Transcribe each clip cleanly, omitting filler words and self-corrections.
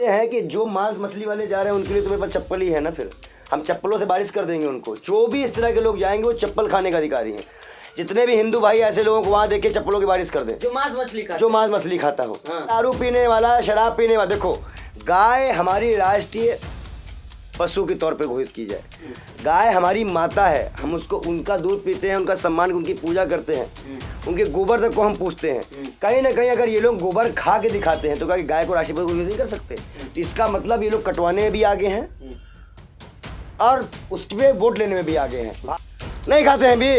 हैं कि जो मांस मछली वाले जा रहे हैं उनके लिए तो मेरे पास चप्पल ही है ना, फिर हम चप्पलों से बारिश कर देंगे उनको। जो भी इस तरह के लोग जाएंगे वो चप्पल खाने का अधिकारी हैं। जितने भी हिंदू भाई ऐसे लोगों को वहाँ देख के चप्पलों की बारिश कर दे, जो मांस मछली खाता हो। दारू पीने वाला, शराब पीने वाला, देखो गाय हमारी राष्ट्रीय पशु के तौर पे घोषित की जाए। गाय हमारी माता है, हम उसको उनका दूध पीते हैं, उनका सम्मान, उनकी पूजा करते हैं, उनके गोबर तक को हम पूछते हैं। कहीं ना कहीं अगर ये लोग गोबर खा के दिखाते हैं तो क्या गाय को राष्ट्रीय पशु घोषित नहीं कर सकते? तो इसका मतलब ये लोग कटवाने में भी आगे हैं और उसमें वोट लेने में भी आगे हैं। नहीं खाते हैं भी,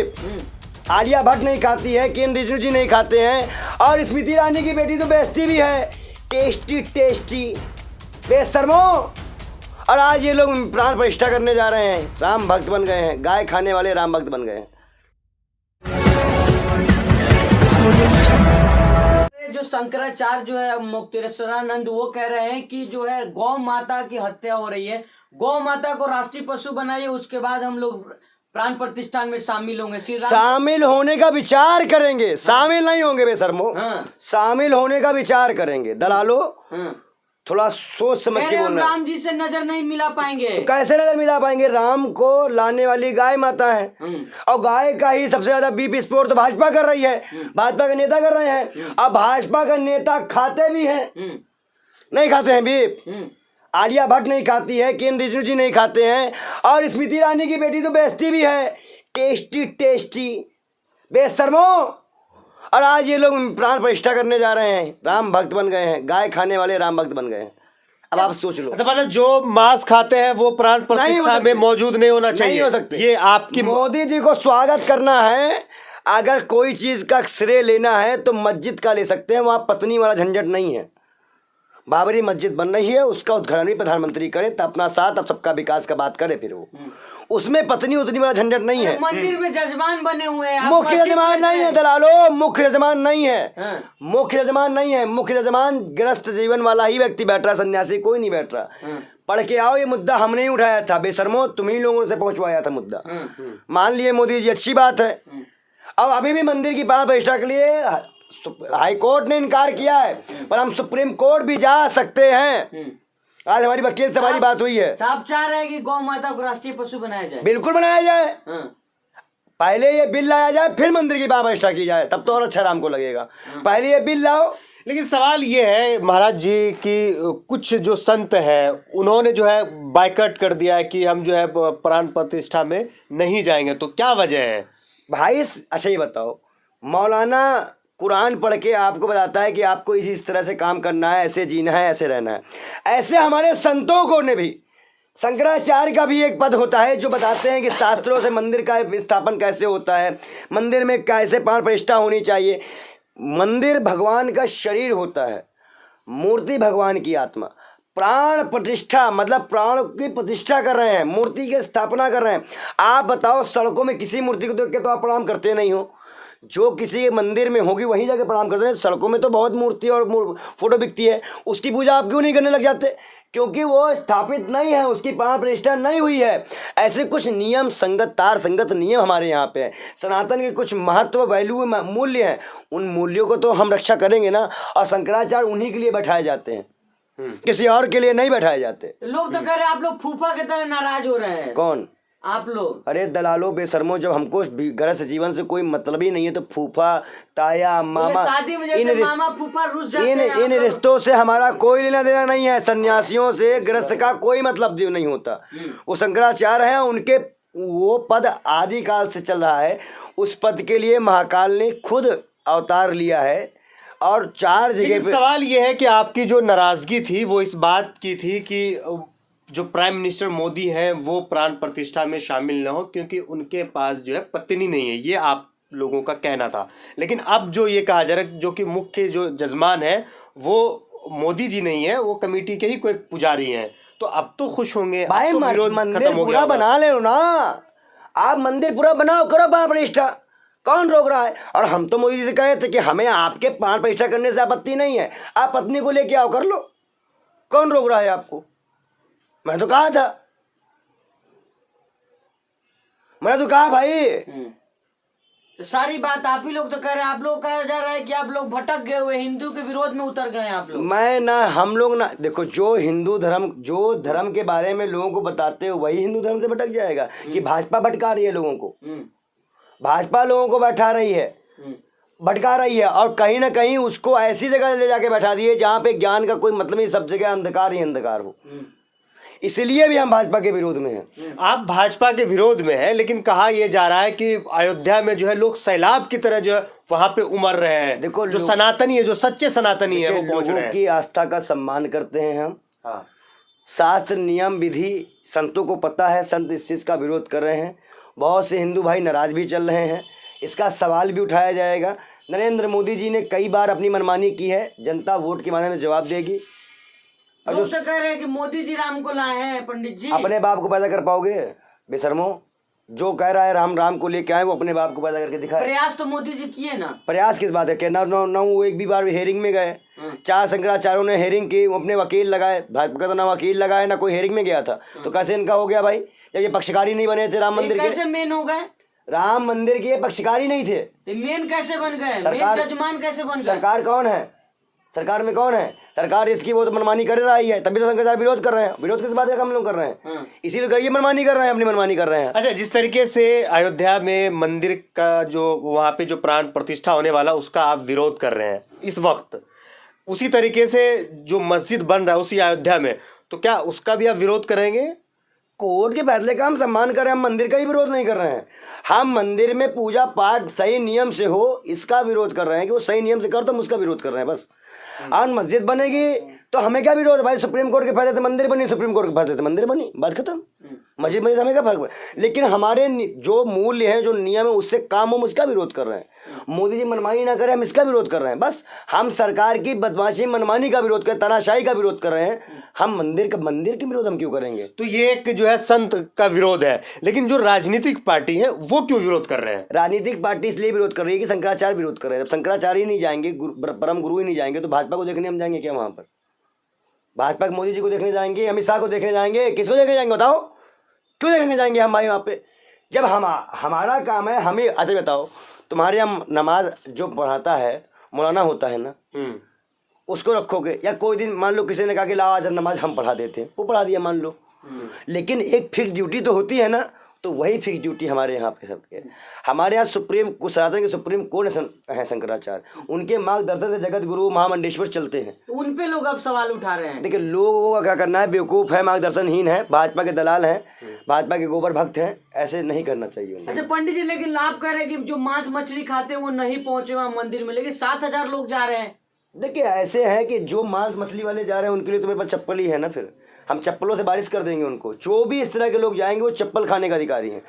आलिया भट्ट नहीं खाती है, किरण रिजिजू जी नहीं खाते हैं, और स्मृति ईरानी की बेटी तो बेचती भी है। टेस्टी टेस्टी बेशर्मो। और आज ये लोग प्राण प्रतिष्ठा करने जा रहे हैं, राम भक्त बन गए हैं, गाय खाने वाले राम भक्त बन गए हैं। जो शंकराचार्य जो है मुक्तेश्वरानंद, वो कह रहे हैं कि जो है गौ माता की हत्या हो रही है, गौ माता को राष्ट्रीय पशु बनाइए, उसके बाद हम लोग प्राण प्रतिष्ठान में शामिल होंगे। शामिल होने का विचार करेंगे, शामिल नहीं होंगे बेशर्मो। शामिल होने का विचार करेंगे। दलालो थोड़ा सोच समझ के बोलना। राम जी से नजर नहीं मिला पाएंगे। तो कैसे नजर मिला पाएंगे? राम को लाने वाली गाय माता है, और गाय का ही सबसे ज्यादा बीप स्पोर्ट तो भाजपा कर रही है, भाजपा के नेता कर रहे हैं। अब भाजपा का नेता खाते भी हैं, नहीं खाते हैं बीप? आलिया भट्ट नहीं खाती है, किरण रिजिजू जी नहीं खाते हैं, और स्मृति ईरानी की बेटी तो बेचती भी है। टेस्टी टेस्टी बेशर्मो। और आज ये लोग प्राण प्रतिष्ठा करने जा रहे हैं, राम भक्त बन गए हैं, गाय खाने वाले राम भक्त बन गए हैं। अब आप सोच लो, मतलब जो मांस खाते हैं वो प्राण प्रतिष्ठा में मौजूद नहीं होना चाहिए। नहीं हो सकते। ये आपकी मोदी जी को स्वागत करना है। अगर कोई चीज का श्रेय लेना है तो मस्जिद का ले सकते हैं, वहां पत्नी वाला झंझट नहीं है। बाबरी मस्जिद बन रही है, उसका उद्घाटन भी प्रधानमंत्री करे, तो अपना साथ, अब सबका विकास का बात करे, फिर वो उसमें पत्नी उतनी वाला झंझट नहीं है। मंदिर में जजमान बने हुए हैं, मुख्य यजमान नहीं है दलालो, मुख्य यजमान नहीं है, मुख्य यजमान नहीं है। मुख्य यजमान गृहस्थ जीवन वाला ही व्यक्ति बैठ रहा, सन्यासी कोई नहीं बैठ रहा। पढ़ के आओ, ये मुद्दा हमने ही उठाया था बेशर्मो, तुम ही लोगों से पहुंचवाया था मुद्दा। मान लिए मोदी जी, अच्छी बात है। अब अभी भी मंदिर की प्राण प्रतिष्ठा के लिए हाई कोर्ट ने इनकार किया है, पर हम सुप्रीम कोर्ट भी जा सकते हैं। आज हमारी वकील से हमारी बात हुई है। आप चाह रहे हैं कि गौ माता को राष्ट्रीय पशु बनाया जाए? बिल्कुल बनाया जाए। पहले ये बिल लाया जाए, फिर मंदिर की प्राण प्रतिष्ठा की जाए, तब तो और अच्छा राम को लगेगा। पहले ये बिल लाओ। लेकिन सवाल ये है महाराज जी कि कुछ जो संत हैं उन्होंने जो है बाइकआउट कर दिया है कि हम जो है प्राण प्रतिष्ठा में नहीं जाएंगे, तो क्या वजह है भाई? अच्छा ये बताओ, मौलाना कुरान पढ़ के आपको बताता है कि आपको इस तरह से काम करना है, ऐसे जीना है, ऐसे रहना है। ऐसे हमारे संतों को ने भी, शंकराचार्य का भी एक पद होता है जो बताते हैं कि शास्त्रों से मंदिर का स्थापन कैसे होता है, मंदिर में कैसे प्राण प्रतिष्ठा होनी चाहिए। मंदिर भगवान का शरीर होता है, मूर्ति भगवान की आत्मा। प्राण प्रतिष्ठा मतलब प्राण की प्रतिष्ठा कर रहे हैं, मूर्ति की स्थापना कर रहे हैं। आप बताओ, सड़कों में किसी मूर्ति को देख के तो आप प्रणाम करते नहीं हो, जो किसी मंदिर में होगी वहीं जाके प्रणाम करते हैं। सड़कों में तो बहुत मूर्ति और फोटो बिकती है, उसकी पूजा आप क्यों नहीं करने लग जाते? क्योंकि वो स्थापित नहीं है, उसकी प्राण प्रतिष्ठा नहीं हुई है। ऐसे कुछ नियम संगत, तार संगत नियम हमारे यहाँ पे है। सनातन के कुछ महत्व, वैल्यू, मूल्य हैं, उन मूल्यों को तो हम रक्षा करेंगे ना। और शंकराचार्य उन्हीं के लिए बैठाए जाते हैं, किसी और के लिए नहीं बैठाए जाते। लोग तो कह रहे हैं आप लोग फूफा के तरह नाराज हो रहे हैं। कौन? आप लोग। अरे दलालो बेशर्मो, जब हमको घर से जीवन से कोई मतलब ही नहीं है तो फूफा, ताया, मामा, शादी में जैसे मामा फूफा रुस जाते हैं, इन रिश्तों से हमारा कोई लेना देना नहीं है। सन्यासियों से गृहस्थ का कोई मतलब नहीं होता। वो शंकराचार्य हैं, उनके वो पद आदिकाल से चल रहा है। उस पद के लिए महाकाल ने खुद अवतार लिया है और 4 जगह पे। सवाल ये है कि आपकी जो नाराजगी थी वो इस बात की थी कि जो प्राइम मिनिस्टर मोदी हैं वो प्राण प्रतिष्ठा में शामिल न हो क्योंकि उनके पास जो है पत्नी नहीं है, ये आप लोगों का कहना था। लेकिन अब जो ये कहा जा रहा है जो कि मुख्य जो जजमान है वो मोदी जी नहीं है, वो कमेटी के ही कोई पुजारी हैं, तो अब तो खुश होंगे। भाई तो विरोध मंदिर पूरा बना ले ना, आप मंदिर पूरा बनाओ, करो प्राण प्रतिष्ठा, कौन रोक रहा है? और हम तो मोदी जी से कहे थे कि हमें आपके प्राण प्रतिष्ठा करने से आपत्ति नहीं है, आप पत्नी को लेके आओ, कर लो, कौन रोक रहा है आपको? मैं तो कहा था, भाई तो सारी बात आप ही लोग तो कह रहे हैं, आप लोग कहा जा रहा है कि आप लोग भटक गए हुए, हिंदू के विरोध में उतर गए हैं आप लोग। मैं ना, हम लोग ना, देखो जो हिंदू धर्म, जो धर्म के बारे में लोगों को बताते हो वही हिंदू धर्म से भटक जाएगा कि भाजपा भटका रही है लोगों को। भाजपा लोगों को बैठा रही है, भटका रही है, और कहीं ना कहीं उसको ऐसी जगह ले जाके बैठा दिए जहाँ पे ज्ञान का कोई मतलब नहीं, सब जगह अंधकार ही अंधकार हो। इसलिए भी हम भाजपा के विरोध में हैं। आप भाजपा के विरोध में हैं, लेकिन कहा यह जा रहा है कि अयोध्या में जो है लोग सैलाब की तरह जो है वहां पे उमड़ रहे हैं। देखो, जो सनातनी है, जो सच्चे सनातनी है, वो पहुंच रहे लोगों हैं। की आस्था का सम्मान करते हैं हम। हाँ। शास्त्र नियम विधि संतों को पता है, संत इस चीज़ का विरोध कर रहे हैं। बहुत से हिंदू भाई नाराज भी चल रहे हैं, इसका सवाल भी उठाया जाएगा। नरेंद्र मोदी जी ने कई बार अपनी मनमानी की है, जनता वोट के माध्यम से जवाब देगी। लोग तो कह रहे हैं कि मोदी जी राम को लाए हैं पंडित जी। अपने बाप को पैदा कर पाओगे बेशर्मो? जो कह रहा है राम को लेके आए, वो अपने बाप को पैदा करके दिखाए। प्रयास तो मोदी जी किए ना। प्रयास किस बात है? कहना ना वो एक भी बार हेयरिंग में गए। 4 शंकराचार्यों ने हेयरिंग की, वो अपने वकील लगाए। भाजपा का तो ना वकील लगाए ना कोई हेयरिंग में गया था, तो कैसे इनका हो गया भाई? जब ये पक्षकारी नहीं बने थे राम मंदिर के, कैसे मेन हो गए? राम मंदिर के पक्षकारी नहीं थे, मेन कैसे बन गए? सरकार, मेन जजमान कैसे बन गए? सरकार कौन है? सरकार में कौन है? सरकार इसकी वो तो मनमानी कर रही है, तभी तो शंकराचार्य विरोध कर रहे हैं। विरोध किस बात का हम लोग कर रहे हैं? इसीलिए ये मनमानी कर रहे हैं, अपनी मनमानी कर रहे हैं। अच्छा, जिस तरीके से अयोध्या में मंदिर का जो वहां पे जो प्राण प्रतिष्ठा होने वाला, उसका आप विरोध कर रहे हैं इस वक्त, उसी तरीके से जो मस्जिद बन रहा है उसी अयोध्या में, तो क्या उसका भी आप विरोध करेंगे? कोर्ट के फैसले का हम सम्मान कर रहे हैं, हम मंदिर का ही विरोध नहीं कर रहे हैं। हम मंदिर में पूजा पाठ सही नियम से हो, इसका विरोध कर रहे हैं कि वो सही नियम से करो, तो हम उसका विरोध कर रहे हैं बस। और मस्जिद बनेगी तो हमें क्या विरोध है भाई? सुप्रीम कोर्ट के फैसले से मंदिर बनी, सुप्रीम कोर्ट के फैसले से मंदिर बनी, बात खत्म। मस्जिद में हमें क्या फर्क पड़ा? लेकिन हमारे जो मूल्य हैं, जो नियम है, उससे काम हम उसका विरोध कर रहे हैं। मोदी जी मनमानी ना करें, हम इसका विरोध कर रहे हैं बस। हम सरकार की बदमाशी मनमानी का विरोध कर, तानाशाही का विरोध कर रहे हैं। हम मंदिर के विरोध हम क्यों करेंगे? तो ये एक जो है संत का विरोध है, लेकिन जो राजनीतिक पार्टी है वो क्यों विरोध कर रहे हैं? राजनीतिक पार्टी इसलिए विरोध कर रही है कि शंकराचार्य विरोध कर रहे हैं। जब शंकराचार्य ही नहीं जाएंगे, परम गुरु ही नहीं जाएंगे, तो भाजपा को देखने हम जाएंगे क्या वहां पर? भाजपा के मोदी जी को देखने जाएंगे, अमित शाह को देखने जाएंगे, किसको देखने जाएंगे बताओ? क्यों देखने जाएंगे हम भाई वहाँ पे? जब हमारा काम है, हम ही। अच्छा बताओ, तुम्हारे यहाँ नमाज जो पढ़ाता है मौलाना होता है ना, उसको रखोगे? या कोई दिन मान लो किसी ने कहा कि लाओ आज नमाज हम पढ़ा देते हैं, वो पढ़ा दिया मान लो, लेकिन एक फिक्स ड्यूटी तो होती है ना। तो वही फिक्स ड्यूटी हमारे यहाँ पे सबके। हमारे यहाँ सनातन के सुप्रीम कोर्ट है शंकराचार्य, उनके मार्गदर्शन से जगत गुरु महामंडेश्वर चलते हैं। तो उन पे लोग अब सवाल उठा रहे हैं। देखिए, लोगों का क्या करना है, बेवकूफ़ है, मार्गदर्शनहीन है, भाजपा के दलाल हैं, भाजपा के गोबर भक्त हैं, ऐसे नहीं करना चाहिए उन्हें। अच्छा पंडित जी, लेकिन आप कह रहे हैं कि जो मांस मछली खाते हैं वो नहीं पहुंचे वहाँ मंदिर में, लेकिन 7,000 लोग जा रहे हैं। देखिए, ऐसे है कि जो मांस मछली वाले जा रहे हैं उनके लिए तो मेरे पास चप्पल ही है ना, फिर हम चप्पलों से बारिश कर देंगे उनको। जो भी इस तरह के लोग जाएंगे वो चप्पल खाने का अधिकारी हैं।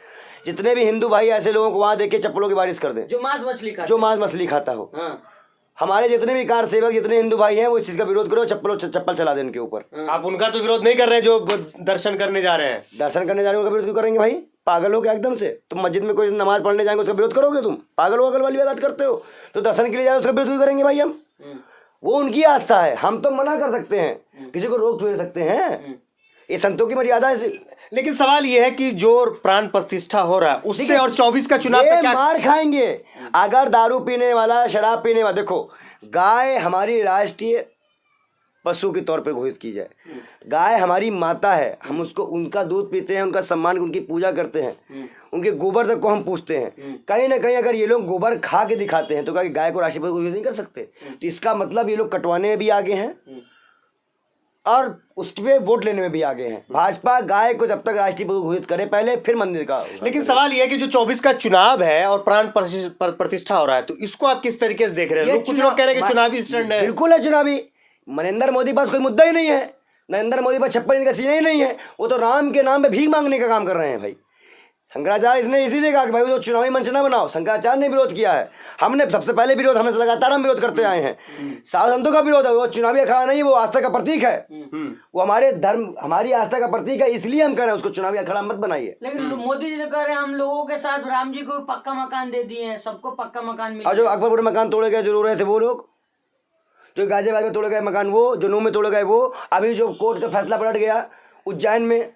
जितने भी हिंदू भाई ऐसे लोगों को वहां देख के चप्पलों की बारिश कर दें, जो मांस मछली खाता हो। हमारे जितने भी कार सेवक, जितने हिंदू भाई हैं, वो इस चीज का विरोध करो, चप्पल चला दें उनके ऊपर। आप उनका तो विरोध नहीं कर रहे हैं, जो दर्शन करने जा रहे हैं? दर्शन करने जा रहे हैं उनका विरोध क्यों करेंगे भाई? पागल हो क्या एकदम से? तुम मस्जिद में कोई नमाज पढ़ने जाएंगे उसका विरोध करोगे? तुम पागल हो, अगल वाली बात करते हो। तो दर्शन के लिए जाए उसका विरोध क्यों करेंगे भाई हम? वो उनकी आस्था है, हम तो मना कर सकते हैं, किसी को रोक थोड़ी सकते हैं। ये संतों की मर्यादा है। लेकिन सवाल ये है कि जो प्राण प्रतिष्ठा हो रहा है उससे और 24 का चुनाव का क्या मार खाएंगे अगर दारू पीने वाला, शराब पीने वाला। देखो, गाय हमारी राष्ट्रीय पशु के तौर पे घोषित की जाए। गाय हमारी माता है, हम उसको, उनका दूध पीते हैं, उनका सम्मान, उनकी पूजा करते हैं, उनके गोबर तक को हम पूछते हैं। कहीं ना कहीं अगर ये लोग गोबर खा के दिखाते हैं तो क्या गाय को राष्ट्रीय पशु घोषित नहीं कर सकते? तो इसका मतलब ये लोग कटवाने में भी आगे हैं और उसपे वोट लेने में भी आगे हैं। भाजपा गाय को जब तक राष्ट्रीय पशु घोषित करे पहले, फिर मंदिर का। लेकिन सवाल यह है कि जो 24 का चुनाव है और प्राण प्रतिष्ठा हो रहा है, तो इसको आप किस तरीके से देख रहे हैं? कुछ लोग कह रहे हैं कि चुनावी स्टैंड है। बिल्कुल है चुनावी। नरेंद्र मोदी पास कोई मुद्दा ही नहीं है, नरेंद्र मोदी पास 56 इंच का सीना ही नहीं है। वो तो राम के नाम पे भीख मांगने का काम कर रहे हैं भाई। शंकराचार्य इसने इसीलिए कहा कि भाई वो चुनावी मंच ना बनाओ। शंकराचार्य ने विरोध किया है, हमने सबसे पहले विरोध, हमने लगातार हम विरोध करते आए हैं। साधु संतों का विरोध है, वो चुनावी अखाड़ा नहीं, वो आस्था का प्रतीक है। वो हमारे धर्म, हमारी आस्था का प्रतीक है, इसलिए हम कह रहे हैं उसको चुनावी अखाड़ा मत बनाइए। लेकिन मोदी जी तो कह रहे हैं हम लोगों के साथ राम जी को पक्का मकान दे दिए हैं, सबको पक्का मकान मिला। और जो अकबरपुर मकान तोड़े गए जरूर रहे थे वो लोग, जो गाजियाबाद में तोड़े गए मकान, वो जो नूह में तोड़े गए, वो अभी जो कोर्ट का फैसला पलट गया उज्जैन में,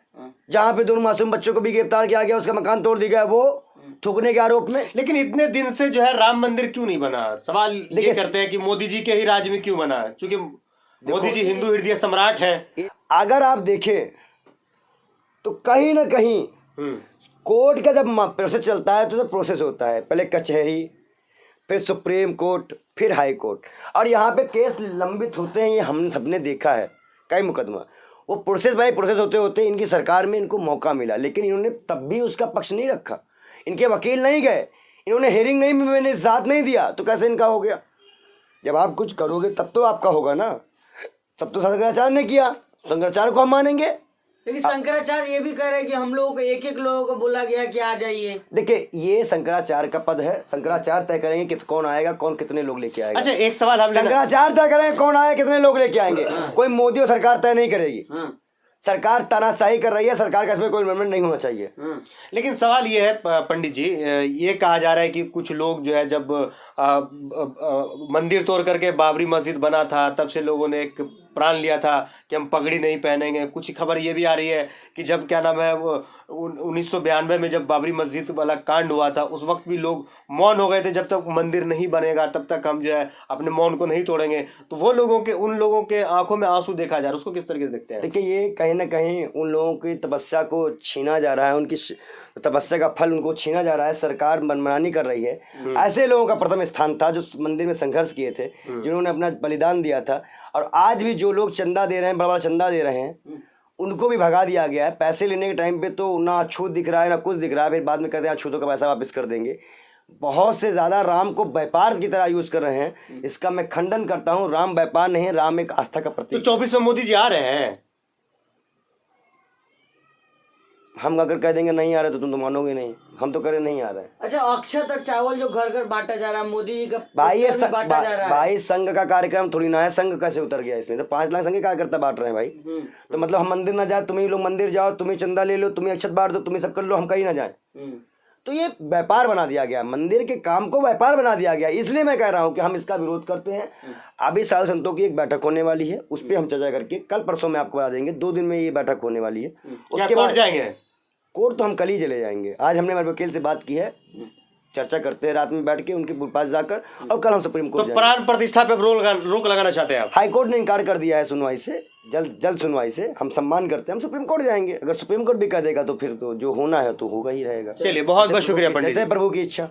जहाँ पे दोनों मासूम बच्चों को भी गिरफ्तार किया गया, उसका मकान तोड़ दिया गया, वो थूकने के आरोप में। लेकिन इतने दिन से जो है राम मंदिर क्यों नहीं बना? सवाल ये देखिए, करते हैं कि मोदी जी के ही राज में क्यों बना, क्योंकि मोदी जी हिंदू हृदय सम्राट हैं। अगर आप देखें तो कहीं ना कहीं कोर्ट का जब प्रोसेस चलता है तो जब प्रोसेस होता है, पहले कचहरी, फिर सुप्रीम कोर्ट, फिर हाई कोर्ट, और यहाँ पे केस लंबित होते हैं। ये हम सबने देखा है, कई मुकदमा वो प्रोसेस बाय प्रोसेस होते होते इनकी सरकार में इनको मौका मिला, लेकिन इन्होंने तब भी उसका पक्ष नहीं रखा। इनके वकील नहीं गए, इन्होंने हेयरिंग नहीं, मैंने साथ नहीं दिया, तो कैसे इनका हो गया? जब आप कुछ करोगे तब तो आपका होगा ना। सब तो शंकराचार्य ने किया, शंकराचार्य को हम मानेंगे। लेकिन शंकराचार्य ये भी कह रहे हैं कि हम लोगों को एक एक लोगों को बोला गया कि आ जाइए। देखिए, ये शंकराचार्य का पद है, शंकराचार्य तय करेंगे कि कौन आएगा, कौन कितने लोग लेके आएगा। अच्छा, एक सवाल हम शंकराचार्य तय करेंगे कौन आए, कितने लोग लेके आएंगे। कोई मोदी और सरकार तय नहीं करेगी। सरकार तानाशाही कर रही है, सरकार का इसमें कोई इन्वॉल्वमेंट नहीं होना चाहिए। लेकिन सवाल ये है पंडित जी, ये कहा जा रहा है कि कुछ लोग जो है जब मंदिर तोड़ करके बाबरी मस्जिद बना था तब से लोगों ने एक प्रण लिया था कि हम पगड़ी नहीं पहनेंगे। कुछ खबर ये भी आ रही है कि जब क्या नाम है वो 1992 में जब बाबरी मस्जिद वाला कांड हुआ था उस वक्त भी लोग मौन हो गए थे, जब तक मंदिर नहीं बनेगा तब तक हम जो है अपने मौन को नहीं तोड़ेंगे। तो वो लोगों के, उन लोगों के आंखों में आंसू देखा जा रहा है, उसको किस तरीके से देखते हैं? देखिए, ये कहीं ना कहीं उन लोगों की तपस्या को छीना जा रहा है, उनकी तपस्या का फल उनको छीना जा रहा है। सरकार मनमानी कर रही है। ऐसे लोगों का प्रथम स्थान था जो मंदिर में संघर्ष किए थे, जिन्होंने अपना बलिदान दिया था। और आज भी जो लोग चंदा दे रहे हैं, बड़ा बड़ा चंदा दे रहे हैं, उनको भी भगा दिया गया है। पैसे लेने के टाइम पे तो ना अछूत दिख रहा है ना कुछ दिख रहा है, फिर बाद में कहते हैं अछूतों का पैसा वापस कर देंगे। बहुत से ज़्यादा राम को व्यापार की तरह यूज़ कर रहे हैं। इसका मैं खंडन करता हूँ। राम व्यापार नहीं है, राम एक आस्था का प्रतीक। तो 24 में मोदी जी आ रहे हैं, हम अगर कह देंगे नहीं आ रहे तो तुम तो मानोगे नहीं। हम तो करें नहीं आ रहे हैं। अच्छा, अक्षय तक चावल जो घर घर बांटा जा रहा है, मोदी जी का भाई ये पोस्टर भी बांटा जा रहा है। भाई संघ का कार्यक्रम थोड़ी ना है। संघ कैसे उतर गया इसमें? तो 5 लाख संघ के कार्यकर्ता बांट रहे हैं भाई। तो मतलब हम मंदिर ना जाए, तुम ही लोग मंदिर जाओ, तुम ही चंदा ले लो, तुम ही अक्षत बांट दो, तुम ही सब कर लो, हम कहीं ना जाए। तो ये व्यापार बना दिया गया, मंदिर के काम को व्यापार बना दिया गया। इसलिए मैं कह रहा हूँ कि हम इसका विरोध करते हैं। अभी साधु संतों की एक बैठक होने वाली है, उस पर हम चर्चा करके कल परसों में आपको बता देंगे। 2 दिन में ये बैठक होने वाली है। उसके बाद जाएंगे कोर्ट तो हम कल ही चले जाएंगे। आज हमने हमारे वकील से बात की है, चर्चा करते हैं रात में बैठ के उनके पास जाकर, और कल हम सुप्रीम कोर्ट तो प्राण प्रतिष्ठा पे रोक लगाना चाहते हैं आप? हाई कोर्ट ने इनकार कर दिया है सुनवाई से, जल्द सुनवाई से। हम सम्मान करते हैं, हम सुप्रीम कोर्ट जाएंगे। अगर सुप्रीम कोर्ट भी कह देगा तो फिर तो जो होना है तो होगा ही रहेगा। चलिए, बहुत बहुत शुक्रिया पंडित जी। जैसे प्रभु की इच्छा।